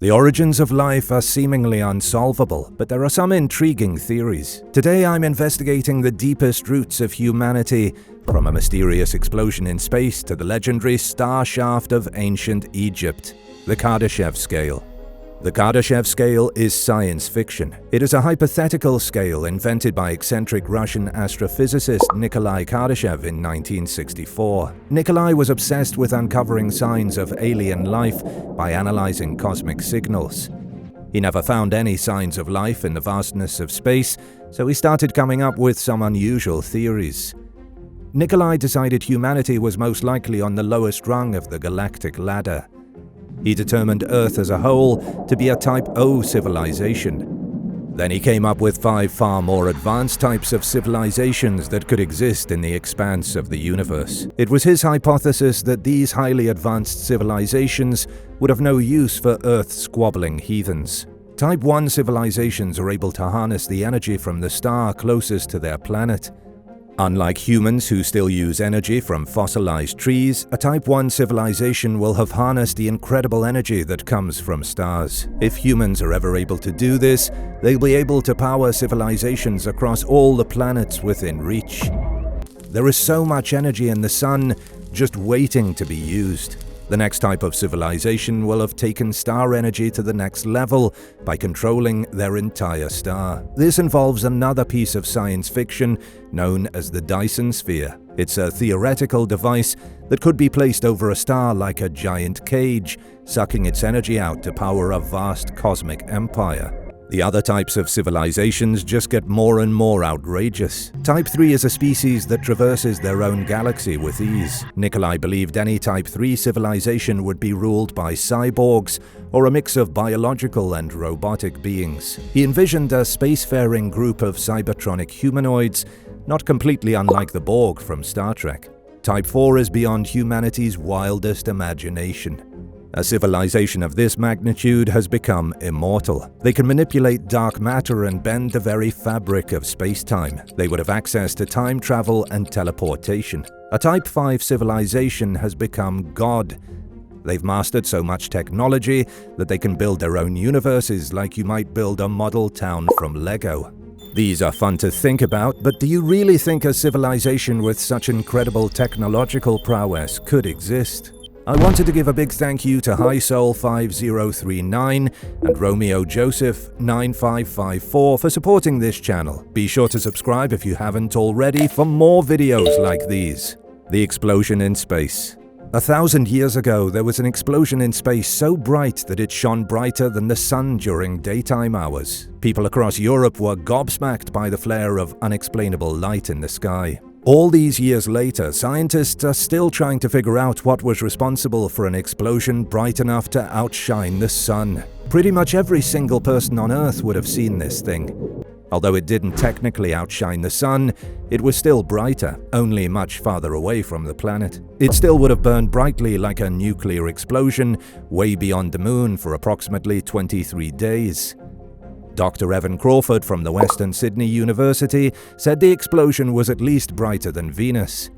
The origins of life are seemingly unsolvable, but there are some intriguing theories. Today I'm investigating the deepest roots of humanity, from a mysterious explosion in space to the legendary star shaft of ancient Egypt, the Kardashev scale. The Kardashev scale is science fiction. It is a hypothetical scale invented by eccentric Russian astrophysicist Nikolai Kardashev in 1964. Nikolai was obsessed with uncovering signs of alien life by analyzing cosmic signals. He never found any signs of life in the vastness of space, so he started coming up with some unusual theories. Nikolai decided humanity was most likely on the lowest rung of the galactic ladder. He determined Earth as a whole to be a Type O civilization. Then he came up with 5 far more advanced types of civilizations that could exist in the expanse of the universe. It was his hypothesis that these highly advanced civilizations would have no use for Earth's squabbling heathens. Type 1 civilizations are able to harness the energy from the star closest to their planet. Unlike humans who still use energy from fossilized trees, a Type 1 civilization will have harnessed the incredible energy that comes from stars. If humans are ever able to do this, they'll be able to power civilizations across all the planets within reach. There is so much energy in the sun just waiting to be used. The next type of civilization will have taken star energy to the next level by controlling their entire star. This involves another piece of science fiction known as the Dyson sphere. It's a theoretical device that could be placed over a star like a giant cage, sucking its energy out to power a vast cosmic empire. The other types of civilizations just get more and more outrageous. Type 3 is a species that traverses their own galaxy with ease. Nikolai believed any Type 3 civilization would be ruled by cyborgs, or a mix of biological and robotic beings. He envisioned a spacefaring group of cybertronic humanoids, not completely unlike the Borg from Star Trek. Type 4 is beyond humanity's wildest imagination. A civilization of this magnitude has become immortal. They can manipulate dark matter and bend the very fabric of space-time. They would have access to time travel and teleportation. A Type 5 civilization has become God. They've mastered so much technology that they can build their own universes like you might build a model town from Lego. These are fun to think about, but do you really think a civilization with such incredible technological prowess could exist? I wanted to give a big thank you to HighSoul5039 and Romeo Joseph 9554 for supporting this channel. Be sure to subscribe if you haven't already for more videos like these. The explosion in space. 1,000 years ago, there was an explosion in space so bright that it shone brighter than the sun during daytime hours. People across Europe were gobsmacked by the flare of unexplainable light in the sky. All these years later, scientists are still trying to figure out what was responsible for an explosion bright enough to outshine the sun. Pretty much every single person on Earth would have seen this thing. Although it didn't technically outshine the sun, it was still brighter, only much farther away from the planet. It still would have burned brightly like a nuclear explosion way beyond the moon for approximately 23 days. Dr. Evan Crawford from the Western Sydney University said the explosion was at least brighter than Venus.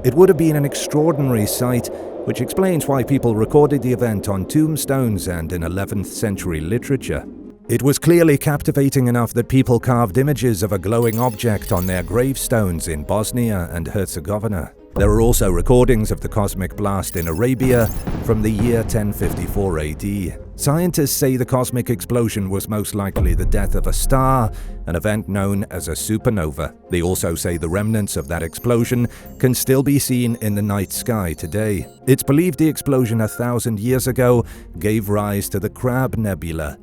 It would have been an extraordinary sight, which explains why people recorded the event on tombstones and in 11th century literature. It was clearly captivating enough that people carved images of a glowing object on their gravestones in Bosnia and Herzegovina. There are also recordings of the cosmic blast in Arabia from the year 1054 AD. Scientists say the cosmic explosion was most likely the death of a star, an event known as a supernova. They also say the remnants of that explosion can still be seen in the night sky today. It's believed the explosion 1,000 years ago gave rise to the Crab Nebula.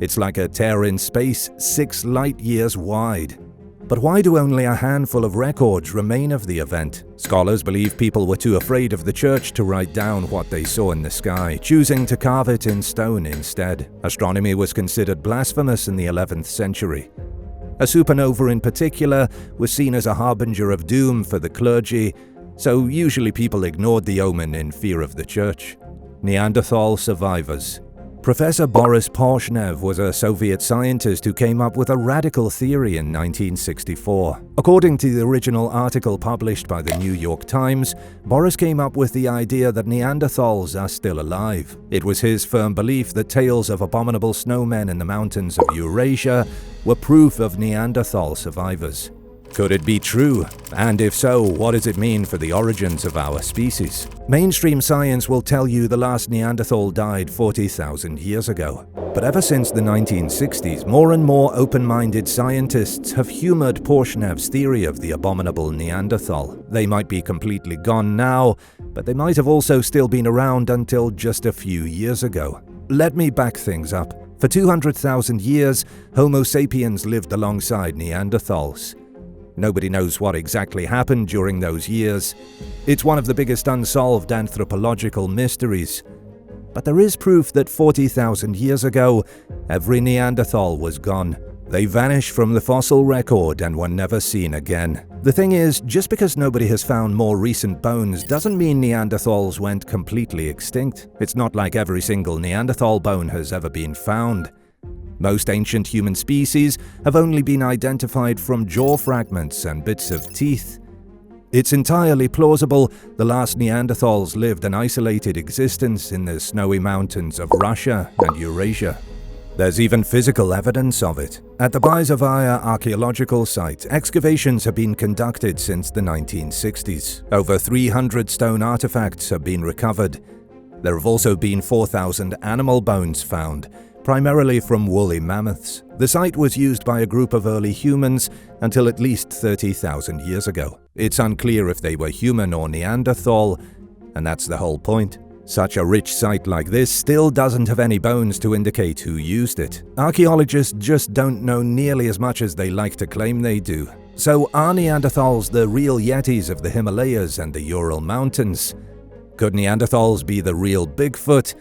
It's like a tear in space 6 light-years wide. But why do only a handful of records remain of the event? Scholars believe people were too afraid of the church to write down what they saw in the sky, choosing to carve it in stone instead. Astronomy was considered blasphemous in the 11th century. A supernova in particular was seen as a harbinger of doom for the clergy, so usually people ignored the omen in fear of the church. Neanderthal Survivors. Professor Boris Porshnev was a Soviet scientist who came up with a radical theory in 1964. According to the original article published by the New York Times, Boris came up with the idea that Neanderthals are still alive. It was his firm belief that tales of abominable snowmen in the mountains of Eurasia were proof of Neanderthal survivors. Could it be true? And if so, what does it mean for the origins of our species? Mainstream science will tell you the last Neanderthal died 40,000 years ago. But ever since the 1960s, more and more open-minded scientists have humored Porshnev's theory of the abominable Neanderthal. They might be completely gone now, but they might have also still been around until just a few years ago. Let me back things up. For 200,000 years, Homo sapiens lived alongside Neanderthals. Nobody knows what exactly happened during those years. It's one of the biggest unsolved anthropological mysteries. But there is proof that 40,000 years ago, every Neanderthal was gone. They vanished from the fossil record and were never seen again. The thing is, just because nobody has found more recent bones doesn't mean Neanderthals went completely extinct. It's not like every single Neanderthal bone has ever been found. Most ancient human species have only been identified from jaw fragments and bits of teeth. It's entirely plausible the last Neanderthals lived an isolated existence in the snowy mountains of Russia and Eurasia. There's even physical evidence of it. At the Baizovaya archaeological site, excavations have been conducted since the 1960s. Over 300 stone artifacts have been recovered. There have also been 4,000 animal bones found, primarily from woolly mammoths. The site was used by a group of early humans until at least 30,000 years ago. It's unclear if they were human or Neanderthal, and that's the whole point. Such a rich site like this still doesn't have any bones to indicate who used it. Archaeologists just don't know nearly as much as they like to claim they do. So are Neanderthals the real Yetis of the Himalayas and the Ural Mountains? Could Neanderthals be the real Bigfoot?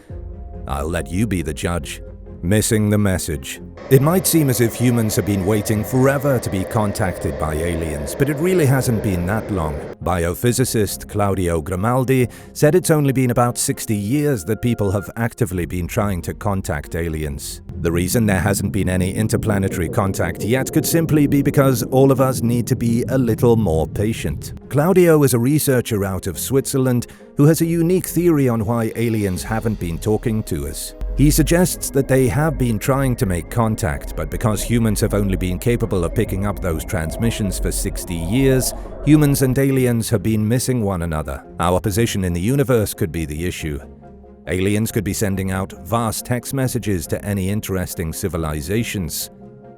I'll let you be the judge. Missing the message. It might seem as if humans have been waiting forever to be contacted by aliens, but it really hasn't been that long. Biophysicist Claudio Grimaldi said it's only been about 60 years that people have actively been trying to contact aliens. The reason there hasn't been any interplanetary contact yet could simply be because all of us need to be a little more patient. Claudio is a researcher out of Switzerland who has a unique theory on why aliens haven't been talking to us. He suggests that they have been trying to make contact, but because humans have only been capable of picking up those transmissions for 60 years, humans and aliens have been missing one another. Our position in the universe could be the issue. Aliens could be sending out vast text messages to any interesting civilizations.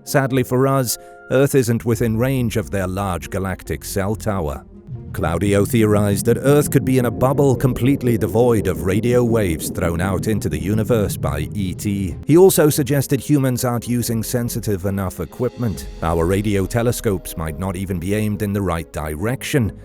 Sadly for us, Earth isn't within range of their large galactic cell tower. Claudio theorized that Earth could be in a bubble completely devoid of radio waves thrown out into the universe by E.T. He also suggested humans aren't using sensitive enough equipment. Our radio telescopes might not even be aimed in the right direction.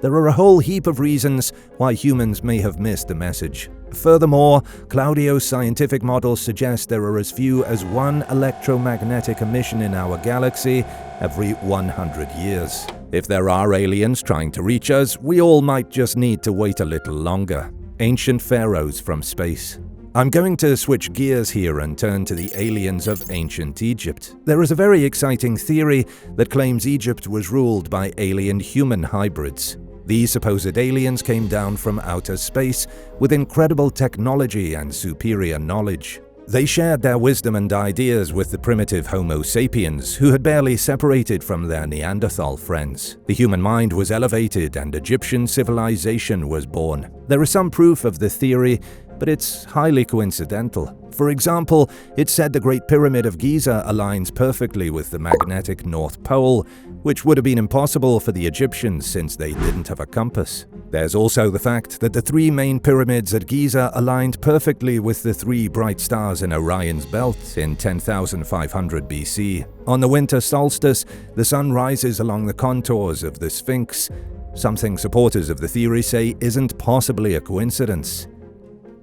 There are a whole heap of reasons why humans may have missed the message. Furthermore, Claudio's scientific models suggest there are as few as one electromagnetic emission in our galaxy every 100 years. If there are aliens trying to reach us, we all might just need to wait a little longer. Ancient pharaohs from space. I'm going to switch gears here and turn to the aliens of ancient Egypt. There is a very exciting theory that claims Egypt was ruled by alien-human hybrids. These supposed aliens came down from outer space with incredible technology and superior knowledge. They shared their wisdom and ideas with the primitive Homo sapiens, who had barely separated from their Neanderthal friends. The human mind was elevated and Egyptian civilization was born. There is some proof of the theory, but it's highly coincidental. For example, it's said the Great Pyramid of Giza aligns perfectly with the magnetic North Pole, which would have been impossible for the Egyptians since they didn't have a compass. There's also the fact that the three main pyramids at Giza aligned perfectly with the three bright stars in Orion's belt in 10,500 BC. On the winter solstice, the sun rises along the contours of the Sphinx, something supporters of the theory say isn't possibly a coincidence.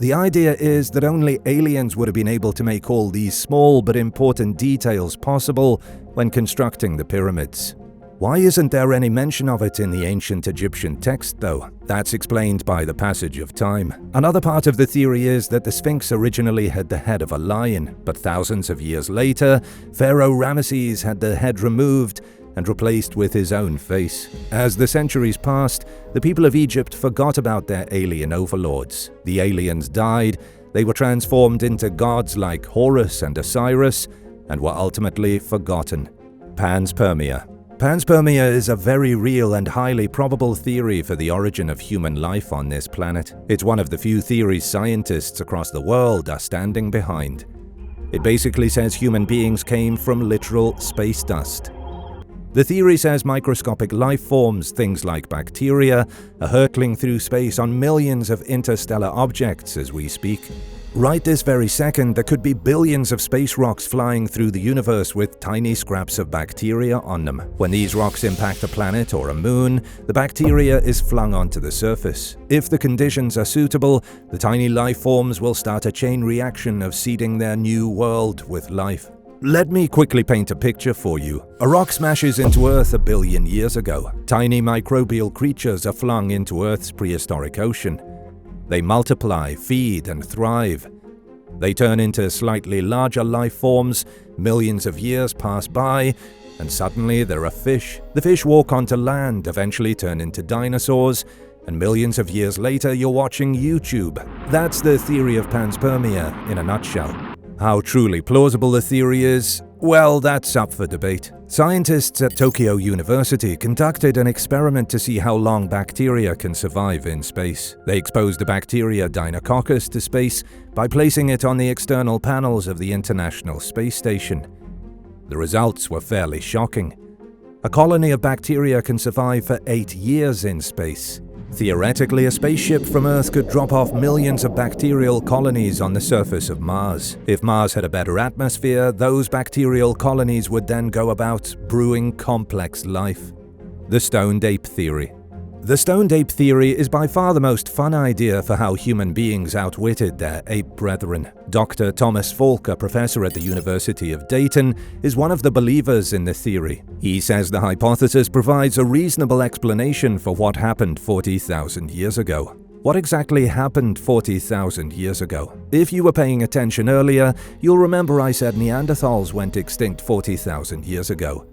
The idea is that only aliens would have been able to make all these small but important details possible when constructing the pyramids. Why isn't there any mention of it in the ancient Egyptian text, though? That's explained by the passage of time. Another part of the theory is that the Sphinx originally had the head of a lion, but thousands of years later, Pharaoh Ramesses had the head removed and replaced with his own face. As the centuries passed, the people of Egypt forgot about their alien overlords. The aliens died, they were transformed into gods like Horus and Osiris, and were ultimately forgotten. Panspermia. Panspermia is a very real and highly probable theory for the origin of human life on this planet. It's one of the few theories scientists across the world are standing behind. It basically says human beings came from literal space dust. The theory says microscopic life forms, things like bacteria, are hurtling through space on millions of interstellar objects as we speak. Right this very second, there could be billions of space rocks flying through the universe with tiny scraps of bacteria on them. When these rocks impact a planet or a moon, the bacteria is flung onto the surface. If the conditions are suitable, the tiny life forms will start a chain reaction of seeding their new world with life. Let me quickly paint a picture for you. A rock smashes into Earth a billion years ago. Tiny microbial creatures are flung into Earth's prehistoric ocean. They multiply, feed, and thrive. They turn into slightly larger life forms, millions of years pass by, and suddenly there are fish. The fish walk onto land, eventually turn into dinosaurs, and millions of years later you're watching YouTube. That's the theory of panspermia in a nutshell. How truly plausible the theory is, well, that's up for debate. Scientists at Tokyo University conducted an experiment to see how long bacteria can survive in space. They exposed the bacteria Deinococcus to space by placing it on the external panels of the International Space Station. The results were fairly shocking. A colony of bacteria can survive for 8 years in space. Theoretically, a spaceship from Earth could drop off millions of bacterial colonies on the surface of Mars. If Mars had a better atmosphere, those bacterial colonies would then go about brewing complex life. The Stoned Ape Theory. The Stoned Ape Theory is by far the most fun idea for how human beings outwitted their ape brethren. Dr. Thomas Falk, a professor at the University of Dayton, is one of the believers in the theory. He says the hypothesis provides a reasonable explanation for what happened 40,000 years ago. What exactly happened 40,000 years ago? If you were paying attention earlier, you'll remember I said Neanderthals went extinct 40,000 years ago.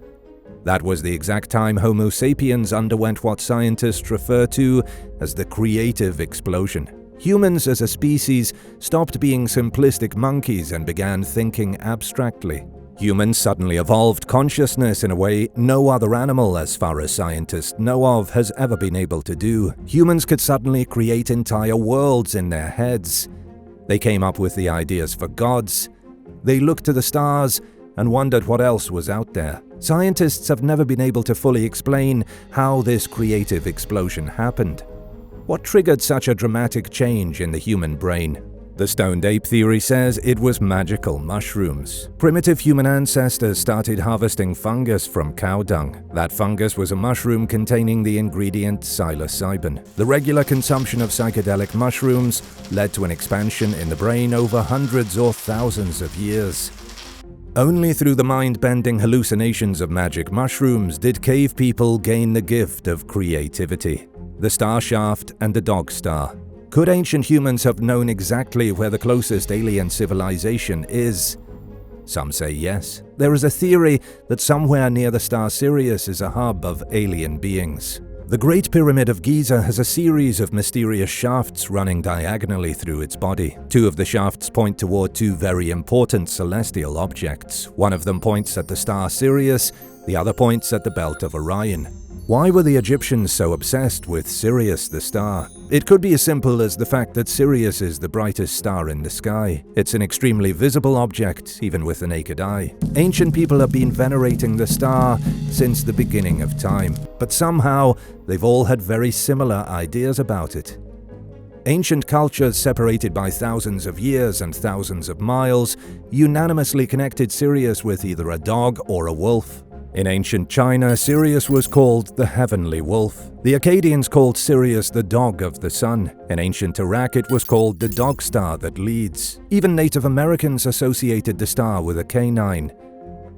That was the exact time Homo sapiens underwent what scientists refer to as the creative explosion. Humans as a species stopped being simplistic monkeys and began thinking abstractly. Humans suddenly evolved consciousness in a way no other animal, as far as scientists know of, has ever been able to do. Humans could suddenly create entire worlds in their heads. They came up with the ideas for gods. They looked to the stars and wondered what else was out there. Scientists have never been able to fully explain how this creative explosion happened. What triggered such a dramatic change in the human brain? The Stoned Ape Theory says it was magical mushrooms. Primitive human ancestors started harvesting fungus from cow dung. That fungus was a mushroom containing the ingredient psilocybin. The regular consumption of psychedelic mushrooms led to an expansion in the brain over hundreds or thousands of years. Only through the mind-bending hallucinations of magic mushrooms did cave people gain the gift of creativity. The star shaft and the dog star. Could ancient humans have known exactly where the closest alien civilization is? Some say yes. There is a theory that somewhere near the star Sirius is a hub of alien beings. The Great Pyramid of Giza has a series of mysterious shafts running diagonally through its body. Two of the shafts point toward two very important celestial objects. One of them points at the star Sirius, the other points at the belt of Orion. Why were the Egyptians so obsessed with Sirius the star? It could be as simple as the fact that Sirius is the brightest star in the sky. It's an extremely visible object, even with the naked eye. Ancient people have been venerating the star since the beginning of time, but somehow they've all had very similar ideas about it. Ancient cultures separated by thousands of years and thousands of miles unanimously connected Sirius with either a dog or a wolf. In ancient China, Sirius was called the Heavenly Wolf. The Akkadians called Sirius the Dog of the Sun. In ancient Iraq, it was called the Dog Star that Leads. Even Native Americans associated the star with a canine.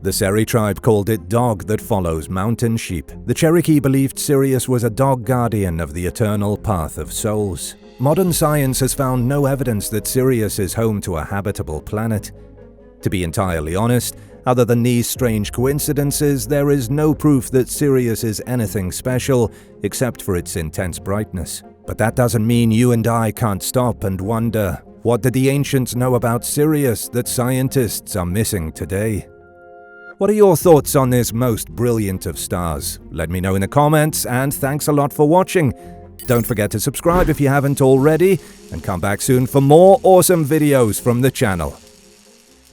The Seri tribe called it dog that follows mountain sheep. The Cherokee believed Sirius was a dog guardian of the eternal path of souls. Modern science has found no evidence that Sirius is home to a habitable planet. To be entirely honest, other than these strange coincidences, there is no proof that Sirius is anything special except for its intense brightness. But that doesn't mean you and I can't stop and wonder, what did the ancients know about Sirius that scientists are missing today? What are your thoughts on this most brilliant of stars? Let me know in the comments, and thanks a lot for watching. Don't forget to subscribe if you haven't already, and come back soon for more awesome videos from the channel.